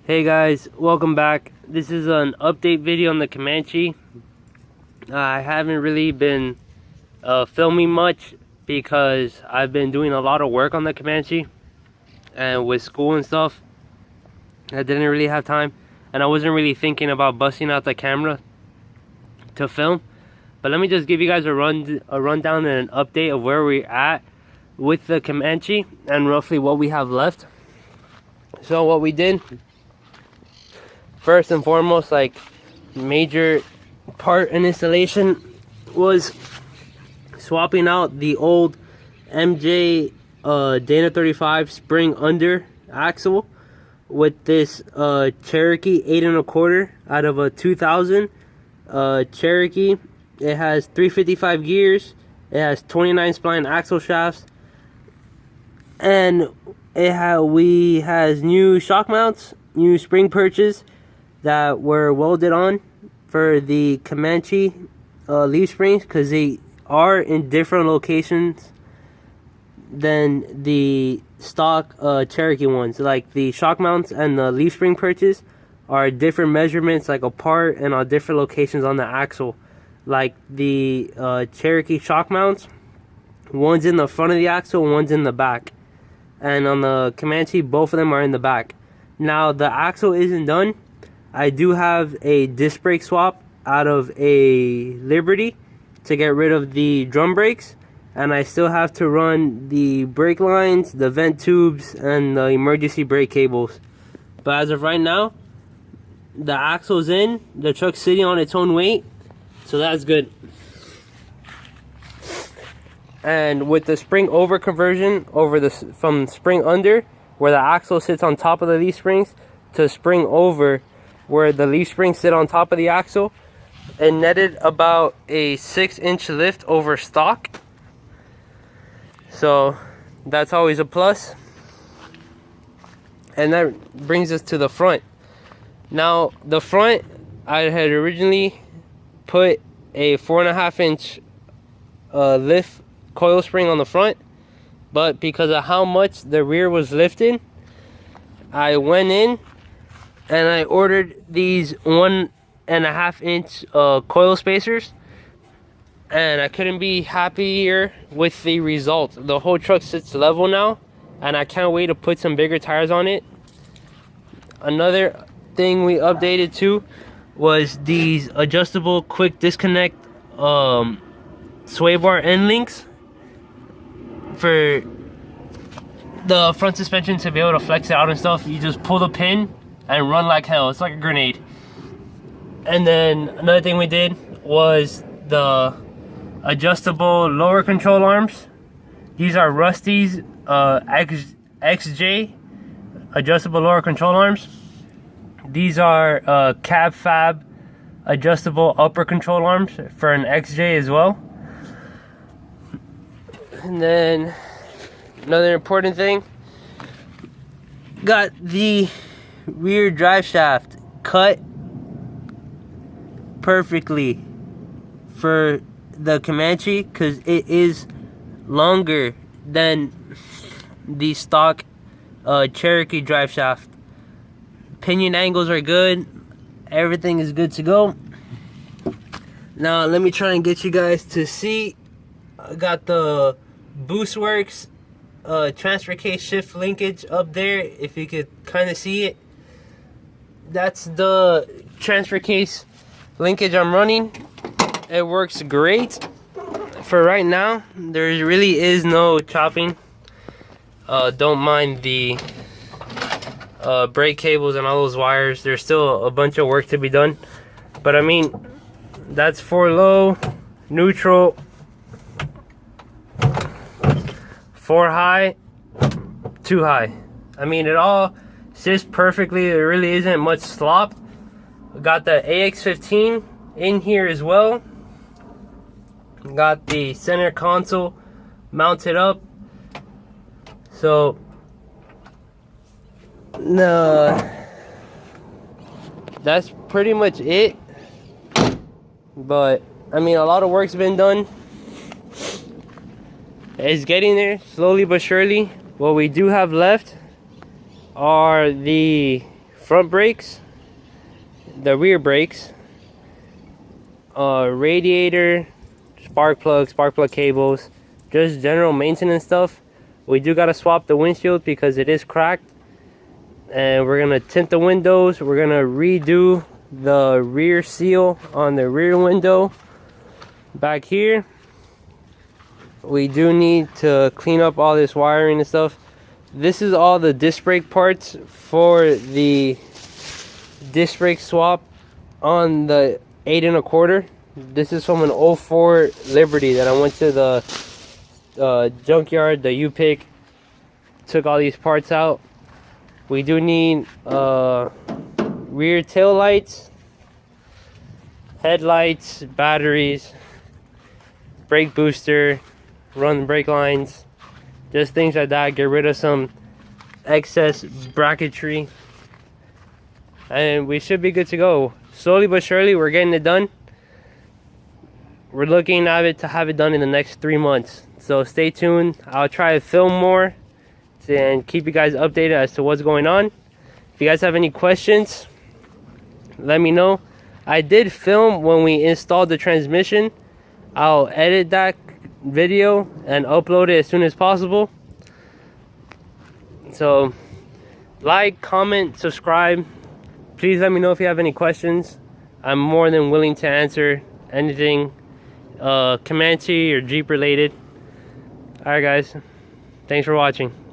Hey guys, welcome back. This is an update video on the Comanche. I haven't really been filming much because I've been doing a lot of work on the Comanche, and with school and stuff I didn't really have time, and I wasn't really thinking about busting out the camera to film. But let me just give you guys a rundown and an update of where we're at with the Comanche and roughly what we have left. So what we did, first and foremost, like major part in installation, was swapping out the old MJ Dana 35 spring under axle with this Cherokee 8 1/4 out of a 2000 Cherokee. It has 355 gears, it has 29 spline axle shafts, and we has new shock mounts, new spring perches that were welded on for the Comanche leaf springs, because they are in different locations than the stock Cherokee ones. Like the shock mounts and the leaf spring perches are different measurements, like apart and on different locations on the axle. Like the Cherokee shock mounts, one's in the front of the axle, one's in the back, and on the Comanche both of them are in the back. Now the axle isn't done. I do have a disc brake swap out of a Liberty to get rid of the drum brakes, and I still have to run the brake lines, the vent tubes, and the emergency brake cables. But as of right now, the axle's in, the truck's sitting on its own weight, so that's good. And with the spring over conversion from spring under, where the axle sits on top of the leaf springs, to spring over, where the leaf springs sit on top of the axle, it netted about a 6-inch lift over stock. So that's always a plus. And that brings us to the front. Now the front, I had originally put a 4.5-inch lift coil spring on the front, but because of how much the rear was lifted, I went in and I ordered these 1.5-inch coil spacers, and I couldn't be happier with the result. The whole truck sits level now, and I can't wait to put some bigger tires on it. Another thing we updated too was these adjustable quick disconnect sway bar end links for the front suspension to be able to flex it out and stuff. You just pull the pin and run like hell. It's like a grenade. And then another thing we did was the adjustable lower control arms. These are Rusty's XJ adjustable lower control arms. These are Cab Fab adjustable upper control arms for an XJ as well. And then another important thing, got the rear drive shaft cut perfectly for the Comanche, because it is longer than the stock Cherokee drive shaft. Pinion angles are good, everything is good to go. Now let me try and get you guys to see. I got the BoostWorks transfer case shift linkage up there, if you could kind of see it. That's the transfer case linkage I'm running. It works great for right now. There really is no chopping. Don't mind the brake cables and all those wires. There's still a bunch of work to be done, but I mean, that's for low, neutral, for high, too high. I mean, it all sits perfectly. There really isn't much slop. Got the AX15 in here as well. Got the center console mounted up. So that's pretty much it. But I mean, a lot of work's been done. It's getting there slowly but surely. What we do have left are the front brakes, the rear brakes, radiator, spark plug cables, just general maintenance stuff. We do gotta swap the windshield because it is cracked, and we're gonna tint the windows. We're gonna redo the rear seal on the rear window. Back here, we do need to clean up all this wiring and stuff. This is all the disc brake parts for the disc brake swap on the 8 1/4. This is from an 04 Liberty that I went to the junkyard, the U-Pick, took all these parts out. We do need rear tail lights, headlights, batteries, brake booster, run brake lines, just things like that. Get rid of some excess bracketry, and we should be good to go. Slowly but surely, we're getting it done. We're looking at it to have it done in the next 3 months. So stay tuned. I'll try to film more and keep you guys updated as to what's going on. If you guys have any questions, let me know. I did film when we installed the transmission. I'll edit that video and upload it as soon as possible. So like, comment, subscribe. Please let me know if you have any questions. I'm more than willing to answer anything Comanche or Jeep related. Alright guys, thanks for watching.